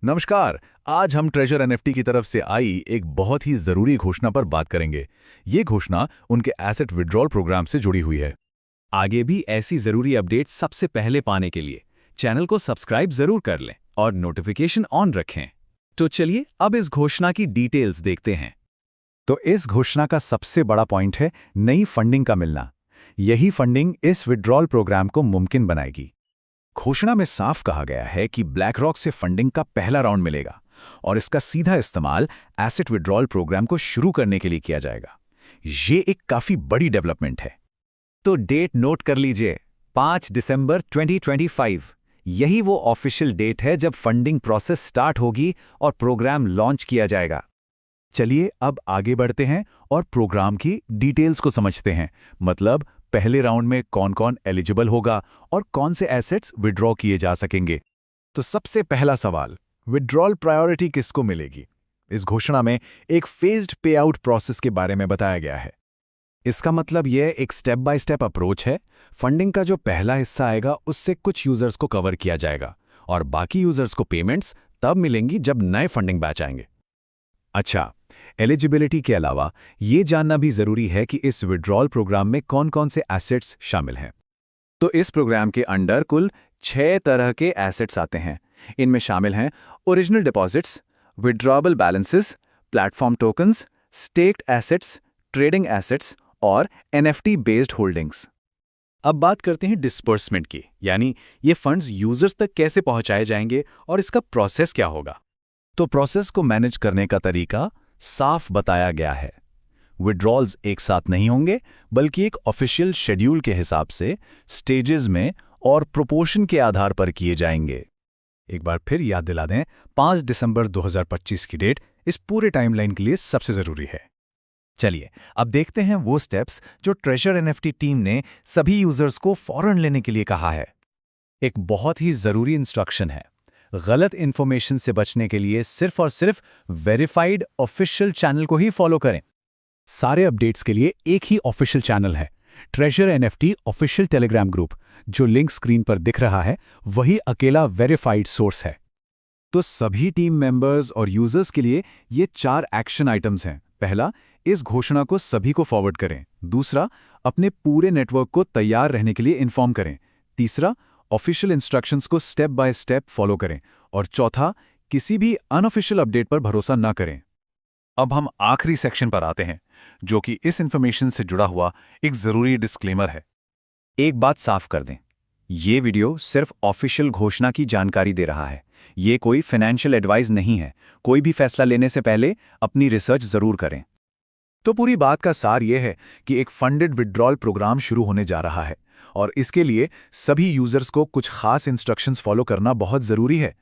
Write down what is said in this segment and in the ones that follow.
नमस्कार। आज हम ट्रेजर एनएफटी की तरफ से आई एक बहुत ही जरूरी घोषणा पर बात करेंगे। ये घोषणा उनके एसेट विड्रॉल प्रोग्राम से जुड़ी हुई है। आगे भी ऐसी जरूरी अपडेट सबसे पहले पाने के लिए चैनल को सब्सक्राइब जरूर कर लें और नोटिफिकेशन ऑन रखें। तो चलिए अब इस घोषणा की डिटेल्स देखते हैं। तो इस घोषणा का सबसे बड़ा पॉइंट है नई फंडिंग का मिलना। यही फंडिंग इस विड्रॉल प्रोग्राम को मुमकिन बनाएगी। घोषणा में साफ कहा गया है कि ब्लैक रॉक से फंडिंग का पहला राउंड मिलेगा और इसका सीधा इस्तेमाल एसेट विड्रॉल प्रोग्राम को शुरू करने के लिए किया जाएगा। ये एक काफी बड़ी डेवलपमेंट है। तो डेट नोट कर लीजिए, 5 दिसंबर 2025। यही वो ऑफिशियल डेट है जब फंडिंग प्रोसेस स्टार्ट होगी और प्रोग्राम लॉन्च किया जाएगा। चलिए अब आगे बढ़ते हैं और प्रोग्राम की डिटेल्स को समझते हैं। मतलब पहले राउंड में कौन-कौन एलिजिबल होगा और कौन से एसेट्स विड्रॉ किए जा सकेंगे। तो सबसे पहला सवाल, विड्रॉल प्रायोरिटी किसको मिलेगी? इस घोषणा में एक फेज्ड पे आउट प्रोसेस के बारे में बताया गया है। इसका मतलब यह एक स्टेप बाय स्टेप अप्रोच है। फंडिंग का जो पहला हिस्सा आएगा उससे कुछ यूजर्स को कवर किया जाएगा और बाकी यूजर्स को पेमेंट्स तब मिलेंगी जब नए फंडिंग बैच आएंगे। अच्छा, एलिजिबिलिटी के अलावा ये जानना भी जरूरी है कि इस विड्रॉल प्रोग्राम में कौन-कौन से एसेट्स शामिल हैं। तो इस प्रोग्राम के अंडर कुल 6 तरह के एसेट्स आते हैं। इनमें शामिल हैं original deposits, withdrawable balances, platform tokens, stacked assets, trading assets और एनएफटी बेस्ड होल्डिंग्स। अब बात करते हैं डिस्बर्समेंट की, यानी ये फंड्स यूजर्स तक कैसे पहुंचाए जाएंगे और इसका प्रोसेस क्या होगा। तो प्रोसेस को मैनेज करने का तरीका साफ बताया गया है। विड्रॉल्स एक साथ नहीं होंगे बल्कि एक ऑफिशियल शेड्यूल के हिसाब से स्टेजेस में और प्रोपोर्शन के आधार पर किए जाएंगे। एक बार फिर याद दिला दें, 5 दिसंबर 2025 की डेट इस पूरे टाइमलाइन के लिए सबसे जरूरी है। चलिए अब देखते हैं वो स्टेप्स जो ट्रेजर एनएफटी टीम ने सभी यूजर्स को फौरन लेने के लिए कहा है। एक बहुत ही जरूरी इंस्ट्रक्शन है, गलत इंफॉर्मेशन से बचने के लिए सिर्फ और सिर्फ वेरीफाइड ऑफिशियल चैनल को ही फॉलो करें। सारे अपडेट्स के लिए एक ही ऑफिशियल चैनल है, treasure NFT official Telegram group. जो लिंक स्क्रीन पर दिख रहा है वही अकेला वेरीफाइड सोर्स है। तो सभी टीम मेंबर्स और यूजर्स के लिए ये 4 एक्शन आइटम्स हैं। पहला, इस घोषणा को सभी को फॉरवर्ड करें। दूसरा, अपने पूरे नेटवर्क को तैयार रहने के लिए इन्फॉर्म करें। तीसरा, ऑफिशियल इंस्ट्रक्शंस को स्टेप बाय स्टेप फॉलो करें। और चौथा, किसी भी अनऑफिशियल अपडेट पर भरोसा न करें। अब हम आखिरी सेक्शन पर आते हैं, जो कि इस इंफॉर्मेशन से जुड़ा हुआ एक जरूरी डिस्क्लेमर है। एक बात साफ कर दें, ये वीडियो सिर्फ ऑफिशियल घोषणा की जानकारी दे रहा है। ये कोई फाइनेंशियल एडवाइस नहीं है। कोई भी फैसला लेने से पहले अपनी रिसर्च जरूर करें। तो पूरी बात का सार यह है कि एक फंडेड विड्रॉल प्रोग्राम शुरू होने जा रहा है और इसके लिए सभी यूजर्स को कुछ खास इंस्ट्रक्शंस फॉलो करना बहुत जरूरी है।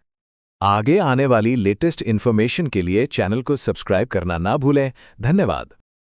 आगे आने वाली लेटेस्ट इन्फॉर्मेशन के लिए चैनल को सब्सक्राइब करना ना भूलें। धन्यवाद।